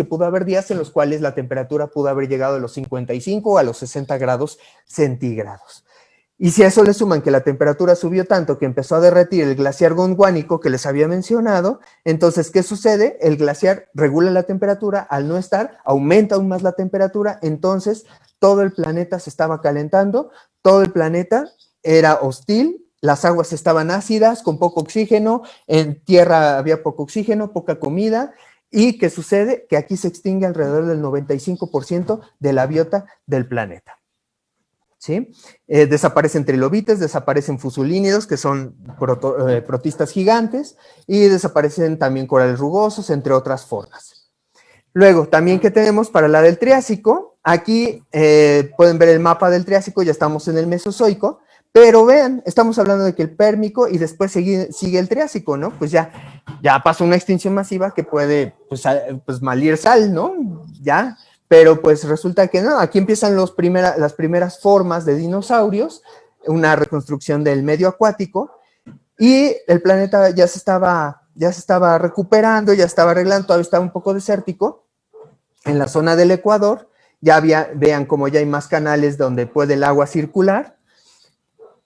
pudo haber días en los cuales la temperatura pudo haber llegado a los 55 o a los 60 grados centígrados. Y si a eso le suman que la temperatura subió tanto que empezó a derretir el glaciar gondwánico que les había mencionado, entonces, ¿qué sucede? El glaciar regula la temperatura, al no estar, aumenta aún más la temperatura, entonces todo el planeta se estaba calentando, todo el planeta era hostil, las aguas estaban ácidas, con poco oxígeno, en tierra había poco oxígeno, poca comida, y ¿qué sucede? Que aquí se extingue alrededor del 95% de la biota del planeta. ¿Sí? Desaparecen trilobites, desaparecen fusulínidos, que son protistas gigantes, y desaparecen también corales rugosos, entre otras formas. Luego, también que tenemos para la del Triásico, aquí pueden ver el mapa del Triásico, ya estamos en el Mesozoico, pero vean, estamos hablando de que el Pérmico y después sigue el Triásico, ¿no? Pues ya pasó una extinción masiva que puede, pues malir sal, ¿no? Ya pero pues resulta que no, aquí empiezan las primeras formas de dinosaurios, una reconstrucción del medio acuático, y el planeta ya se estaba recuperando, ya estaba arreglando, todavía estaba un poco desértico. En la zona del Ecuador, vean como ya hay más canales donde puede el agua circular.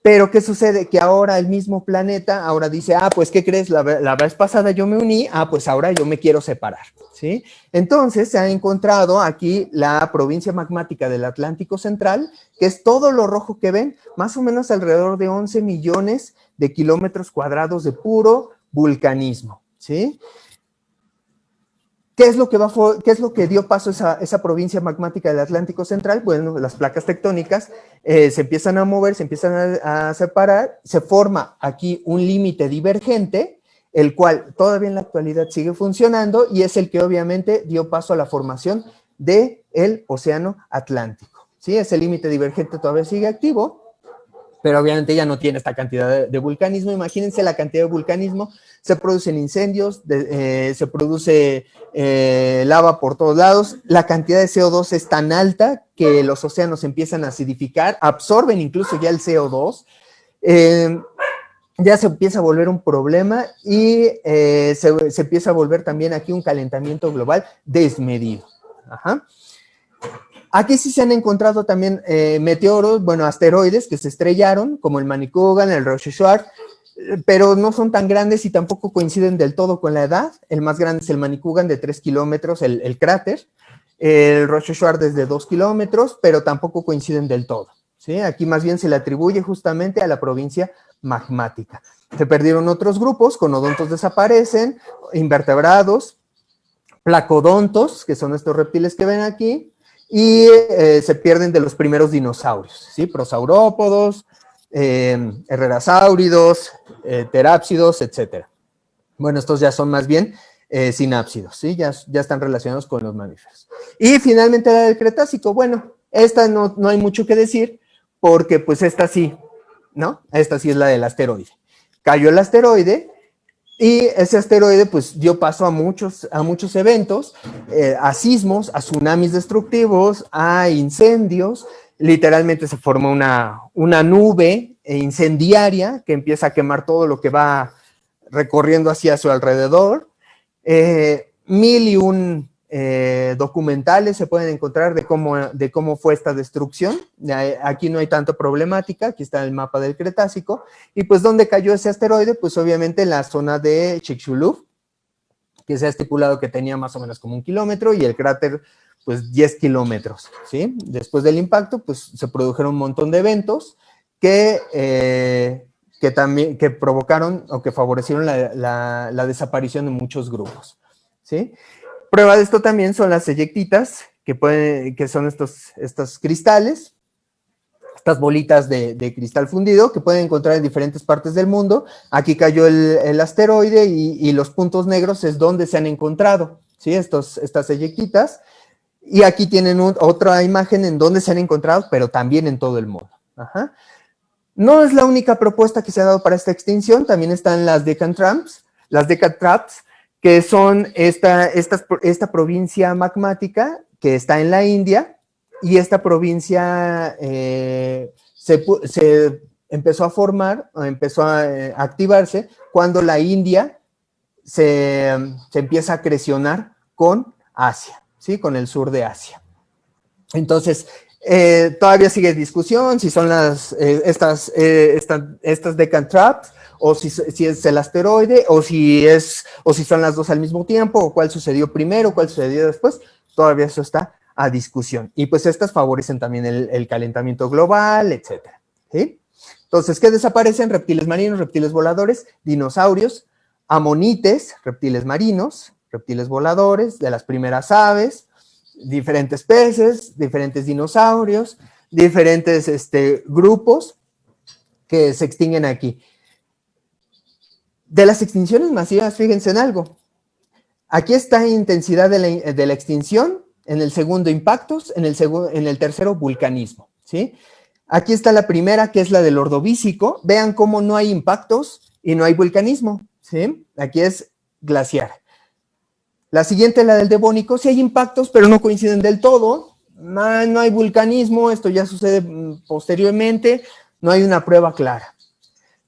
Pero ¿qué sucede? Que ahora el mismo planeta, ahora dice, pues ¿qué crees? La vez pasada yo me uní, pues ahora yo me quiero separar, ¿sí? Entonces se ha encontrado aquí la provincia magmática del Atlántico Central, que es todo lo rojo que ven, más o menos alrededor de 11 millones de kilómetros cuadrados de puro vulcanismo, ¿sí? ¿Qué es lo que dio paso a esa provincia magmática del Atlántico Central? Bueno, las placas tectónicas se empiezan a mover, se empiezan a separar, se forma aquí un límite divergente, el cual todavía en la actualidad sigue funcionando y es el que obviamente dio paso a la formación del Océano Atlántico. ¿Sí? Ese límite divergente todavía sigue activo, pero obviamente ya no tiene esta cantidad de vulcanismo. Imagínense la cantidad de vulcanismo, se producen incendios, se produce lava por todos lados, la cantidad de CO2 es tan alta que los océanos empiezan a acidificar, absorben incluso ya el CO2, ya se empieza a volver un problema y se empieza a volver también aquí un calentamiento global desmedido. Ajá. Aquí sí se han encontrado también meteoros, bueno, asteroides que se estrellaron, como el Manicouagan, el Rochechouart, pero no son tan grandes y tampoco coinciden del todo con la edad. El más grande es el Manicouagan de 3 kilómetros, el cráter. El Rochechouart es de 2 kilómetros, pero tampoco coinciden del todo, ¿sí? Aquí más bien se le atribuye justamente a la provincia magmática. Se perdieron otros grupos, conodontos desaparecen, invertebrados, placodontos, que son estos reptiles que ven aquí, y se pierden de los primeros dinosaurios, ¿sí? Prosaurópodos, herrerasáuridos, terápsidos, etc. Bueno, estos ya son más bien sinápsidos, ¿sí? Ya están relacionados con los mamíferos. Y finalmente la del Cretácico, bueno, esta no hay mucho que decir, porque pues esta sí, ¿no? Esta sí es la del asteroide. Cayó el asteroide, y ese asteroide pues dio paso a muchos eventos, a sismos, a tsunamis destructivos, a incendios. Literalmente se forma una nube incendiaria que empieza a quemar todo lo que va recorriendo hacia su alrededor. 1001 documentales se pueden encontrar de cómo fue esta destrucción. Aquí no hay tanta problemática, aquí está el mapa del Cretácico, y pues ¿dónde cayó ese asteroide? Pues obviamente en la zona de Chicxulub, que se ha estipulado que tenía más o menos como 1 kilómetro, y el cráter pues 10 kilómetros, ¿sí? Después del impacto pues se produjeron un montón de eventos que provocaron o que favorecieron la desaparición de muchos grupos, ¿sí? Prueba de esto también son las eyectitas, que son estos cristales, estas bolitas de cristal fundido que pueden encontrar en diferentes partes del mundo. Aquí cayó el asteroide y los puntos negros es donde se han encontrado, ¿sí? Estas eyectitas. Y aquí tienen otra imagen en donde se han encontrado, pero también en todo el mundo. Ajá. No es la única propuesta que se ha dado para esta extinción, también están las Deccan Traps, que son esta provincia magmática que está en la India, y esta provincia se empezó a formar, empezó a activarse cuando la India se empieza a acrecionar con Asia, ¿sí? Con el sur de Asia. Entonces, todavía sigue discusión si son estas Deccan Traps, o si es el asteroide, o si son las dos al mismo tiempo, o cuál sucedió primero, cuál sucedió después. Todavía eso está a discusión. Y pues estas favorecen también el calentamiento global, etcétera, ¿sí? Entonces, ¿qué desaparecen? Reptiles marinos, reptiles voladores, dinosaurios, amonites, reptiles marinos, reptiles voladores, de las primeras aves, diferentes peces, diferentes dinosaurios, diferentes grupos que se extinguen aquí. De las extinciones masivas, fíjense en algo. Aquí está intensidad de la extinción, en el segundo impactos, en el tercero vulcanismo, ¿sí? Aquí está la primera, que es la del Ordovícico. Vean cómo no hay impactos y no hay vulcanismo, ¿sí? Aquí es glaciar. La siguiente, la del Devónico, sí hay impactos, pero no coinciden del todo. No hay vulcanismo, esto ya sucede posteriormente, no hay una prueba clara.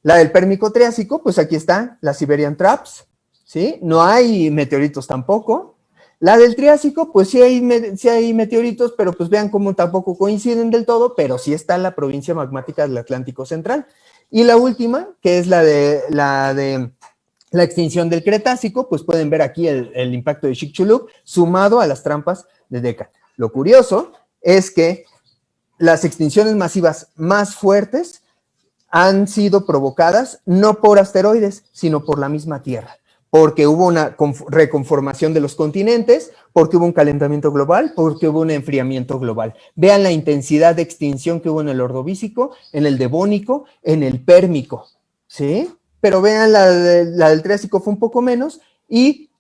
La del Pérmico Triásico, pues aquí está, la Siberian Traps, ¿sí? No hay meteoritos tampoco. La del Triásico, pues sí hay meteoritos, pero pues vean cómo tampoco coinciden del todo, pero sí está la provincia magmática del Atlántico Central. Y la última, que es la de la extinción del Cretácico, pues pueden ver aquí el impacto de Chicxulub sumado a las trampas de Deccan. Lo curioso es que las extinciones masivas más fuertes han sido provocadas no por asteroides, sino por la misma Tierra, porque hubo una reconformación de los continentes, porque hubo un calentamiento global, porque hubo un enfriamiento global. Vean la intensidad de extinción que hubo en el Ordovícico, en el Devónico, en el Pérmico, ¿sí? Pero vean, la del Triásico fue un poco menos y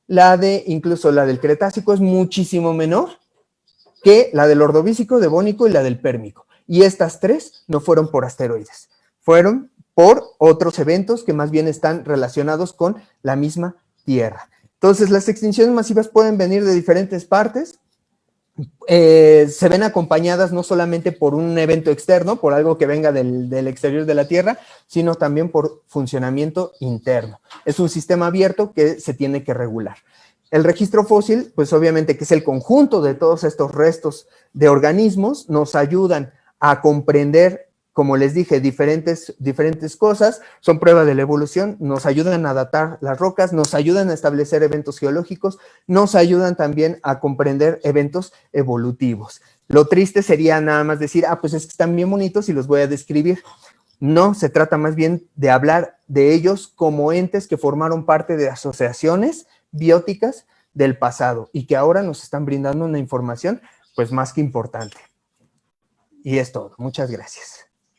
incluso la del Cretácico es muchísimo menor que la del Ordovícico, Devónico y la del Pérmico. Y estas tres no fueron por asteroides, fueron por otros eventos que más bien están relacionados con la misma Tierra. Entonces, las extinciones masivas pueden venir de diferentes partes, se ven acompañadas no solamente por un evento externo, por algo que venga del exterior de la Tierra, sino también por funcionamiento interno. Es un sistema abierto que se tiene que regular. El registro fósil, pues obviamente que es el conjunto de todos estos restos de organismos, nos ayudan a comprender, como les dije, diferentes cosas, son prueba de la evolución, nos ayudan a datar las rocas, nos ayudan a establecer eventos geológicos, nos ayudan también a comprender eventos evolutivos. Lo triste sería nada más decir, pues es que están bien bonitos y los voy a describir. No, se trata más bien de hablar de ellos como entes que formaron parte de asociaciones bióticas del pasado y que ahora nos están brindando una información pues más que importante. Y es todo. Muchas gracias.